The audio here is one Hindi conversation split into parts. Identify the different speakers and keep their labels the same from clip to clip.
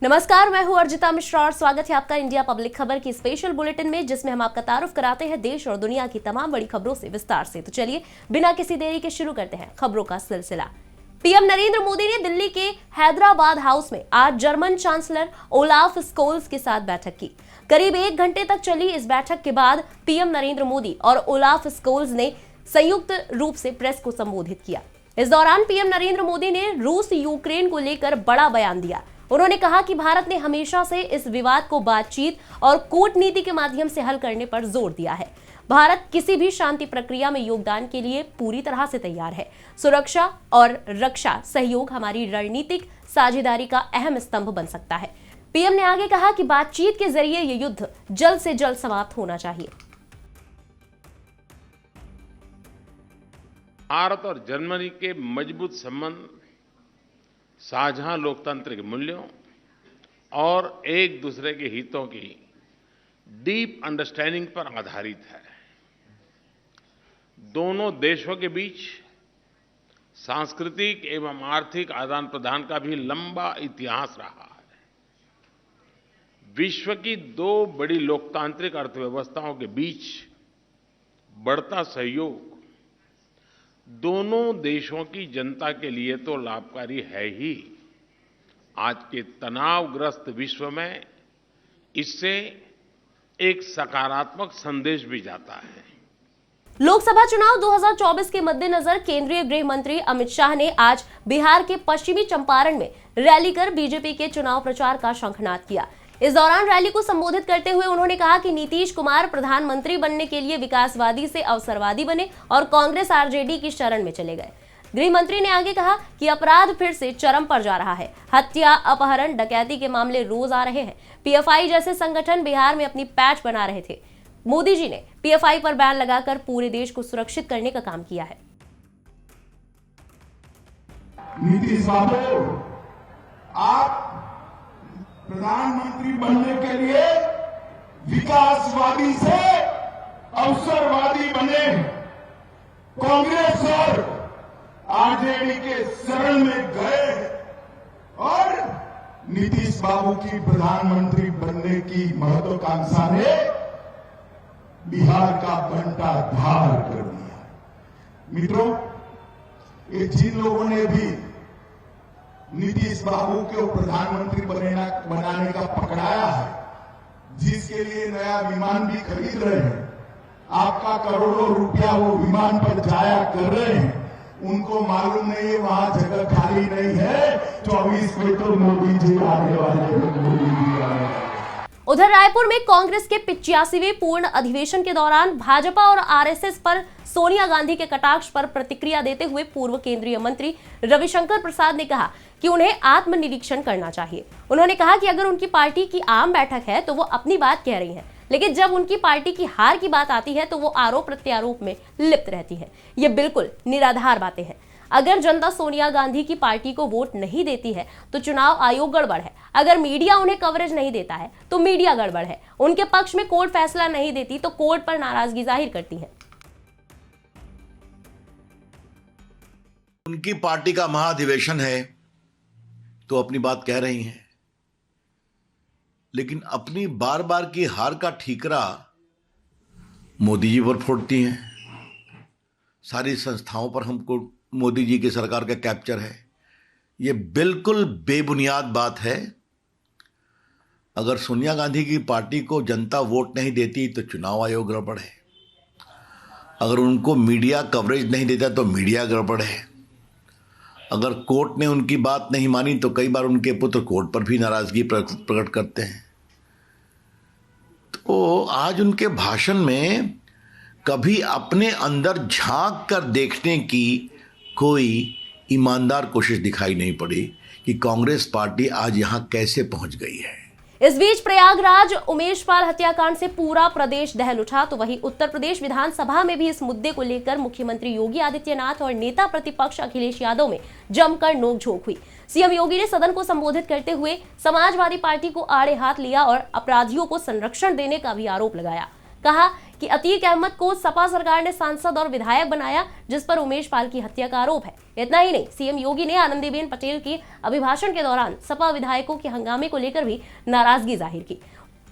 Speaker 1: नमस्कार, मैं हूं अर्जिता मिश्रा और स्वागत है आपका इंडिया पब्लिक खबर की स्पेशल बुलेटिन में, जिसमें हम आपका तारुफ कराते हैं देश और दुनिया की तमाम बड़ी खबरों से विस्तार से। तो चलिए बिना किसी देरी के शुरू करते हैं खबरों का सिलसिला। पीएम नरेंद्र मोदी ने दिल्ली के हैदराबाद हाउस में आज जर्मन चांसलर ओलाफ स्कोल्स के साथ बैठक की। करीब 1 घंटे तक चली इस बैठक के बाद पीएम नरेंद्र मोदी और ओलाफ स्कोल्स ने संयुक्त रूप से प्रेस को संबोधित किया। इस दौरान पीएम नरेंद्र मोदी ने रूस यूक्रेन को लेकर बड़ा बयान दिया। उन्होंने कहा कि भारत ने हमेशा से इस विवाद को बातचीत और कूटनीति के माध्यम से हल करने पर जोर दिया है। भारत किसी भी शांति प्रक्रिया में योगदान के लिए पूरी तरह से तैयार है। सुरक्षा और रक्षा सहयोग हमारी रणनीतिक साझेदारी का अहम स्तंभ बन सकता है। पीएम ने आगे कहा कि बातचीत के जरिए ये युद्ध जल्द से जल्द समाप्त होना चाहिए।
Speaker 2: भारत और जर्मनी के मजबूत संबंध साझा लोकतांत्रिक मूल्यों और एक दूसरे के हितों की डीप अंडरस्टैंडिंग पर आधारित है। दोनों देशों के बीच सांस्कृतिक एवं आर्थिक आदान प्रदान का भी लंबा इतिहास रहा है। विश्व की 2 बड़ी लोकतांत्रिक अर्थव्यवस्थाओं के बीच बढ़ता सहयोग दोनों देशों की जनता के लिए तो लाभकारी है ही, आज के तनावग्रस्त विश्व में इससे एक सकारात्मक संदेश भी जाता है।
Speaker 1: लोकसभा चुनाव 2024 के मद्देनजर केंद्रीय गृह मंत्री अमित शाह ने आज बिहार के पश्चिमी चंपारण में रैली कर बीजेपी के चुनाव प्रचार का शंखनाद किया। इस दौरान रैली को संबोधित करते हुए उन्होंने कहा कि नीतीश कुमार प्रधानमंत्री बनने के लिए विकासवादी से अवसरवादी बने और कांग्रेस आरजेडी की शरण में चले गए। गृह मंत्री ने आगे कहा कि अपराध फिर से चरम पर जा रहा है। हत्या, अपहरण, डकैती के मामले रोज आ रहे हैं। पीएफआई जैसे संगठन बिहार में अपनी पैच बना रहे थे। मोदी जी ने पीएफआई पर बैन लगाकर पूरे देश को सुरक्षित करने का काम किया है।
Speaker 3: नीतीश बाबू, आप प्रधानमंत्री बनने के लिए विकासवादी से अवसरवादी बने, कांग्रेस और आरजेडी के शरण में गए और नीतीश बाबू की प्रधानमंत्री बनने की महत्वाकांक्षा ने बिहार का बंटा धार कर दिया। मित्रों, ये जिन लोगों ने भी नीतीश बाबू को प्रधानमंत्री बनाने का पकड़ाया है, जिसके लिए नया विमान भी खरीद रहे हैं, आपका करोड़ों रुपया वो विमान पर जाया कर रहे हैं, उनको मालूम नहीं है वहां जगह खाली नहीं है। 24 में तो मोदी जी आने वाले हैं, मोदी जी आने वाले।
Speaker 1: उधर रायपुर में कांग्रेस के 85वें पूर्ण अधिवेशन के दौरान भाजपा और आरएसएस पर सोनिया गांधी के कटाक्ष पर प्रतिक्रिया देते हुए पूर्व केंद्रीय मंत्री रविशंकर प्रसाद ने कहा कि उन्हें आत्मनिरीक्षण करना चाहिए। उन्होंने कहा कि अगर उनकी पार्टी की आम बैठक है तो वो अपनी बात कह रही हैं, लेकिन जब उनकी पार्टी की हार की बात आती है तो वो आरोप प्रत्यारोप में लिप्त रहती है। ये बिल्कुल निराधार बातें हैं। अगर जनता सोनिया गांधी की पार्टी को वोट नहीं देती है तो चुनाव आयोग गड़बड़ है। अगर मीडिया उन्हें कवरेज नहीं देता है तो मीडिया गड़बड़ है। उनके पक्ष में कोर्ट फैसला नहीं देती तो कोर्ट पर नाराजगी जाहिर करती है।
Speaker 4: उनकी पार्टी का महाधिवेशन है तो अपनी बात कह रही हैं, लेकिन अपनी बार बार की हार का ठीकरा मोदी जी पर फोड़ती हैं। सारी संस्थाओं पर हमको मोदी जी की सरकार का कैप्चर है। ये बिल्कुल बेबुनियाद बात है। अगर सोनिया गांधी की पार्टी को जनता वोट नहीं देती तो चुनाव आयोग गड़बड़ है। अगर उनको मीडिया कवरेज नहीं देता तो मीडिया गड़बड़ है। अगर कोर्ट ने उनकी बात नहीं मानी तो कई बार उनके पुत्र कोर्ट पर भी नाराजगी प्रकट करते हैं। तो आज उनके भाषण में कभी अपने अंदर झांक कर देखने की कोई ईमानदार कोशिश दिखाई नहीं पड़ी कि कांग्रेस पार्टी आज यहां कैसे पहुंच गई है।
Speaker 1: इस बीच प्रयागराज उमेश पाल हत्याकांड से पूरा प्रदेश दहल उठा, तो वहीं उत्तर प्रदेश विधानसभा में भी इस मुद्दे को लेकर मुख्यमंत्री योगी आदित्यनाथ और नेता प्रतिपक्ष अखिलेश यादव में जमकर नोकझोंक हुई। सीएम योगी ने सदन को संबोधित करते हुए समाजवादी पार्टी को आड़े हाथ लिया और अपराधियों को संरक्षण देने का भी आरोप लगाया। कहा कि अतीक अहमद को सपा सरकार ने सांसद और विधायक बनाया, जिस पर उमेश पाल की हत्या का आरोप है। इतना ही नहीं, सीएम योगी ने आनंदीबेन पटेल के अभिभाषण के दौरान सपा विधायकों के हंगामे को लेकर भी नाराजगी जाहिर की।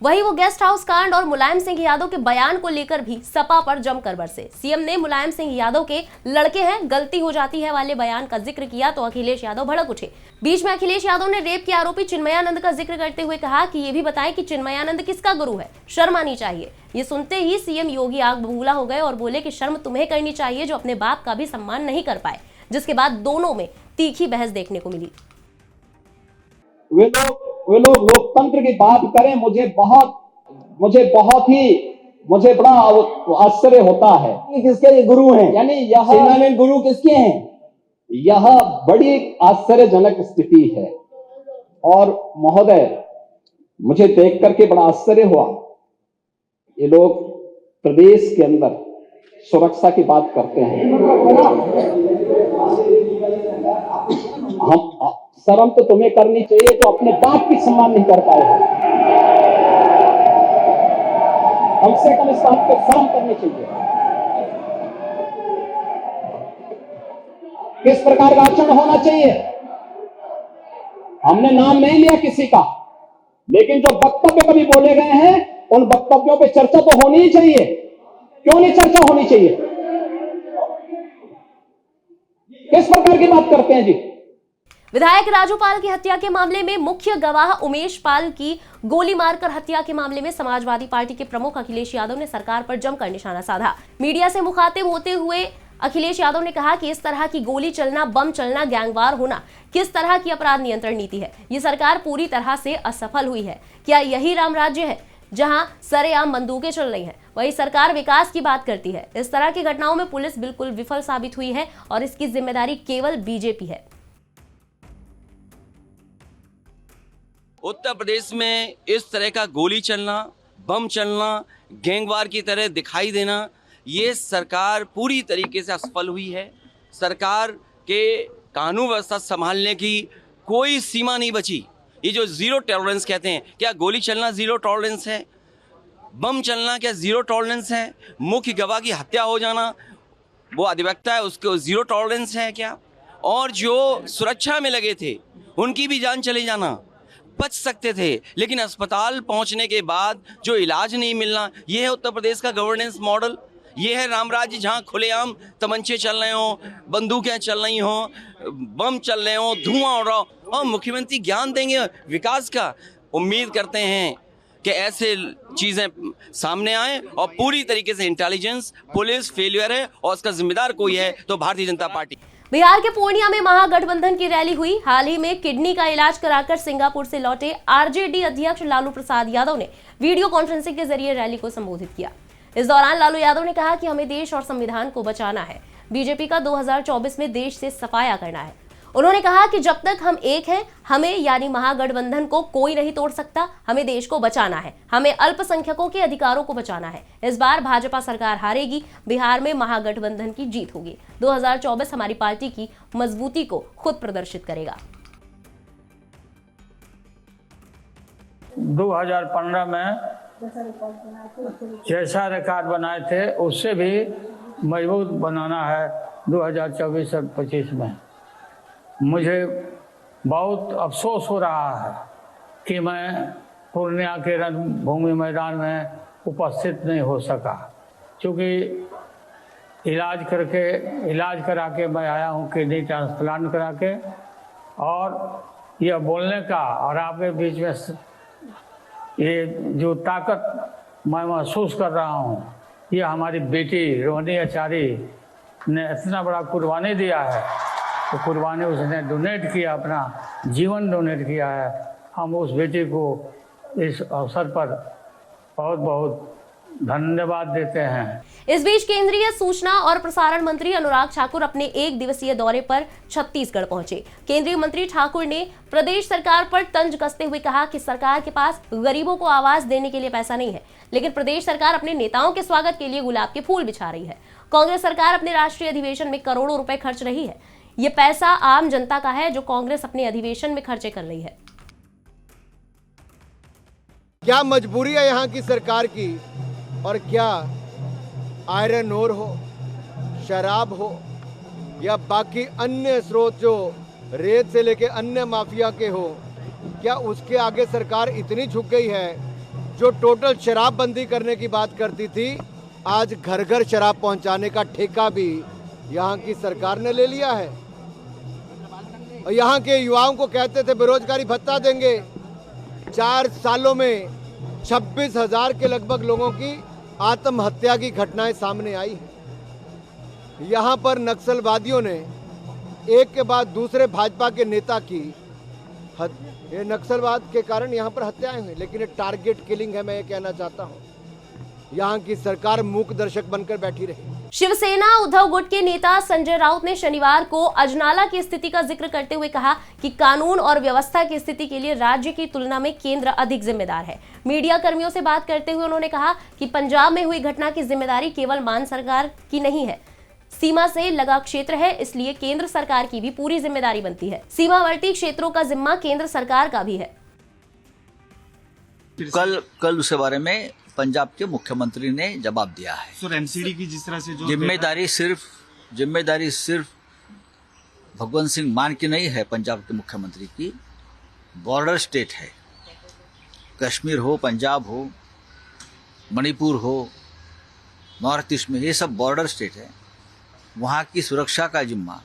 Speaker 1: वहीं वो गेस्ट हाउस कांड और मुलायम सिंह यादव के बयान को लेकर भी सपा पर जमकर बरसे। सीएम ने मुलायम सिंह यादव के लड़के हैं, गलती हो जाती है वाले बयान का जिक्र किया तो अखिलेश यादव भड़क उठे। बीच में अखिलेश यादव ने रेप के आरोपी चिन्मयानंद का जिक्र करते हुए कहा कि ये भी बताएं कि चिन्मयानंद किसका गुरु है, शर्म आनी चाहिए। ये सुनते ही सीएम योगी आग बबूला हो गए और बोले कि शर्म तुम्हें करनी चाहिए जो अपने बाप का भी सम्मान नहीं कर पाए, जिसके बाद दोनों में तीखी बहस देखने को मिली।
Speaker 5: वे लोग लोकतंत्र की बात करें, मुझे बड़ा आश्चर्य होता है कि किसके ये गुरु हैं, यानी यह सेनानी गुरु किसके हैं। यह बड़ी आश्चर्यजनक स्थिति है। और महोदय, मुझे देख करके बड़ा आश्चर्य हुआ, ये लोग प्रदेश के अंदर सुरक्षा की बात करते हैं। हम शर्म तो तुम्हें करनी चाहिए जो अपने बाप की सम्मान नहीं कर पाए। कम से कम इस बात पे शर्म करनी चाहिए। किस प्रकार का आचरण होना चाहिए। हमने नाम नहीं लिया किसी का, लेकिन जो वक्तव्य कभी बोले गए हैं उन वक्तव्यों पे चर्चा तो होनी ही चाहिए। क्यों नहीं चर्चा होनी चाहिए। किस प्रकार की बात करते हैं जी।
Speaker 1: विधायक राजू पाल की हत्या के मामले में मुख्य गवाह उमेश पाल की गोली मारकर हत्या के मामले में समाजवादी पार्टी के प्रमुख अखिलेश यादव ने सरकार पर जमकर निशाना साधा। मीडिया से मुखातिब होते हुए अखिलेश यादव ने कहा कि इस तरह की गोली चलना, बम चलना, गैंगवार होना किस तरह की अपराध नियंत्रण नीति है। ये सरकार पूरी तरह से असफल हुई है। क्या यही राम राज्य है जहां सरेआम बंदूकें चल रही हैं? वही सरकार विकास की बात करती है। इस तरह की घटनाओं में पुलिस बिल्कुल विफल साबित हुई है और इसकी जिम्मेदारी केवल बीजेपी है।
Speaker 6: उत्तर प्रदेश में इस तरह का गोली चलना, बम चलना, गैंगवार की तरह दिखाई देना, ये सरकार पूरी तरीके से असफल हुई है। सरकार के कानून व्यवस्था संभालने की कोई सीमा नहीं बची। ये जो जीरो टॉलरेंस कहते हैं, क्या गोली चलना जीरो टॉलरेंस है? बम चलना क्या जीरो टॉलरेंस है? मुख्य गवाह की हत्या हो जाना वो अधिवक्ता है, उसको जीरो टॉलरेंस है क्या? और जो सुरक्षा में लगे थे उनकी भी जान चले जाना, बच सकते थे, लेकिन अस्पताल पहुंचने के बाद जो इलाज नहीं मिलना, ये है उत्तर प्रदेश का गवर्नेंस मॉडल। ये है राम राज्य जहां खुलेआम तमंचे चल रहे हों, बंदूकें चल रही हों, बम चल रहे हों, धुआं उड़ रहा हो और मुख्यमंत्री ज्ञान देंगे विकास का। उम्मीद करते हैं कि ऐसे चीज़ें सामने आए और पूरी तरीके से इंटेलिजेंस पुलिस फेलियर है और उसका जिम्मेदार कोई है तो भारतीय जनता पार्टी।
Speaker 1: बिहार के पूर्णिया में महागठबंधन की रैली हुई। हाल ही में किडनी का इलाज कराकर सिंगापुर से लौटे आरजेडी अध्यक्ष लालू प्रसाद यादव ने वीडियो कॉन्फ्रेंसिंग के जरिए रैली को संबोधित किया। इस दौरान लालू यादव ने कहा कि हमें देश और संविधान को बचाना है। बीजेपी का 2024 में देश से सफाया करना है। उन्होंने कहा कि जब तक हम एक हैं, हमें यानी महागठबंधन को कोई नहीं तोड़ सकता। हमें देश को बचाना है, हमें अल्पसंख्यकों के अधिकारों को बचाना है। इस बार भाजपा सरकार हारेगी, बिहार में महागठबंधन की जीत होगी। 2024 हमारी पार्टी की मजबूती को खुद प्रदर्शित करेगा।
Speaker 7: 2015 में जैसा रिकॉर्ड बनाए थे उससे भी मजबूत बनाना है 2024-25 में। मुझे बहुत अफसोस हो रहा है कि मैं पूर्णिया के रणभूमि मैदान में उपस्थित नहीं हो सका, क्योंकि इलाज करा के मैं आया हूँ किडनी ट्रांसप्लांट करा के। और यह बोलने का और आपके बीच में ये जो ताकत मैं महसूस कर रहा हूँ, ये हमारी बेटी रोहिणी आचार्य ने इतना बड़ा कुर्बानी दिया है। तो कुर्बानी उसने डोनेट किया, अपना जीवन डोनेट किया है। हम उस बेटी को इस अवसर पर बहुत बहुत धन्यवाद देते हैं।
Speaker 1: इस बीच केंद्रीय सूचना और प्रसारण मंत्री अनुराग ठाकुर अपने एक दिवसीय दौरे पर छत्तीसगढ़ पहुंचे। केंद्रीय मंत्री ठाकुर ने प्रदेश सरकार पर तंज कसते हुए कहा कि सरकार के पास गरीबों को आवाज देने के लिए पैसा नहीं है, लेकिन प्रदेश सरकार अपने नेताओं के स्वागत के लिए गुलाब के फूल बिछा रही है। कांग्रेस सरकार अपने राष्ट्रीय अधिवेशन में करोड़ों रुपए खर्च रही है। ये पैसा आम जनता का है जो कांग्रेस अपने अधिवेशन में खर्चे कर रही है।
Speaker 8: क्या मजबूरी है यहाँ की सरकार की और क्या आयरन ओर हो, शराब हो या बाकी अन्य स्रोत जो रेत से लेके अन्य माफिया के हो, क्या उसके आगे सरकार इतनी झुक गई है? जो टोटल शराबबंदी करने की बात करती थी, आज घर घर शराब पहुंचाने का ठेका भी यहाँ की सरकार ने ले लिया है। और यहाँ के युवाओं को कहते थे बेरोजगारी भत्ता देंगे, 4 सालों में 26,000 के लगभग लोगों की आत्महत्या की घटनाएं सामने आई हैं। यहाँ पर नक्सलवादियों ने एक के बाद दूसरे भाजपा के नेता की ये नक्सलवाद के कारण यहाँ पर हत्याएं हुई, लेकिन ये टारगेट किलिंग है। मैं ये कहना चाहता हूँ, यहाँ की सरकार मूक दर्शक बनकर बैठी रही।
Speaker 1: शिवसेना उद्धव गुट के नेता संजय राउत ने शनिवार को अजनाला की स्थिति का जिक्र करते हुए कहा कि कानून और व्यवस्था की स्थिति के लिए राज्य की तुलना में केंद्र अधिक जिम्मेदार है। मीडिया कर्मियों से बात करते हुए उन्होंने कहा कि पंजाब में हुई घटना की जिम्मेदारी केवल मान सरकार की नहीं है, सीमा से लगा क्षेत्र है, इसलिए केंद्र सरकार की भी पूरी जिम्मेदारी बनती है। सीमावर्ती क्षेत्रों का जिम्मा केंद्र सरकार का भी है।
Speaker 9: कल उसके बारे में पंजाब के मुख्यमंत्री ने जवाब दिया है।
Speaker 10: सर, एनसीडी की जिस तरह से जो जिम्मेदारी सिर्फ
Speaker 9: भगवंत सिंह मान की नहीं है, पंजाब के मुख्यमंत्री की। बॉर्डर स्टेट है, कश्मीर हो, पंजाब हो, मणिपुर हो, नॉर्थ ईस्ट में, ये सब बॉर्डर स्टेट है। वहाँ की सुरक्षा का जिम्मा,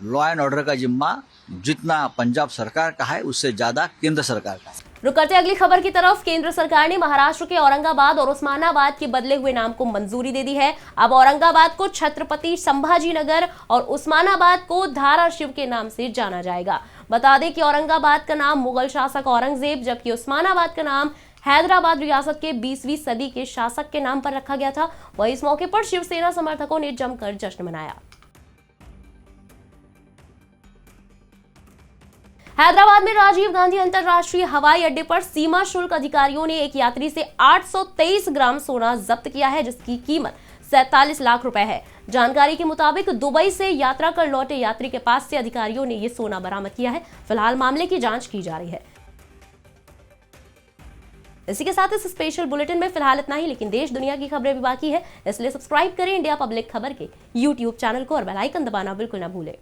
Speaker 9: लॉ एंड ऑर्डर का जिम्मा जितना पंजाब सरकार का है, उससे ज्यादा केंद्र सरकार का है।
Speaker 1: रुक करते अगली खबर की तरफ। केंद्र सरकार ने महाराष्ट्र के औरंगाबाद और उस्मानाबाद के बदले हुए नाम को मंजूरी दे दी है। अब औरंगाबाद को छत्रपति संभाजी नगर और उस्मानाबाद को धाराशिव के नाम से जाना जाएगा। बता दें कि औरंगाबाद का नाम मुगल शासक औरंगजेब, जबकि उस्मानाबाद का नाम हैदराबाद रियासत के 20वीं सदी के शासक के नाम पर रखा गया था। वहीं इस मौके पर शिवसेना समर्थकों ने जमकर जश्न मनाया। हैदराबाद में राजीव गांधी अंतरराष्ट्रीय हवाई अड्डे पर सीमा शुल्क अधिकारियों ने एक यात्री से 823 ग्राम सोना जब्त किया है, जिसकी कीमत 47 लाख रुपए है। जानकारी के मुताबिक दुबई से यात्रा कर लौटे यात्री के पास से अधिकारियों ने यह सोना बरामद किया है। फिलहाल मामले की जांच की जा रही है। इसी के साथ इस स्पेशल बुलेटिन में फिलहाल इतना ही, लेकिन देश दुनिया की खबरें भी बाकी है, इसलिए सब्सक्राइब करें इंडिया पब्लिक खबर के YouTube चैनल को और बेल आइकन दबाना बिल्कुल ना भूलें।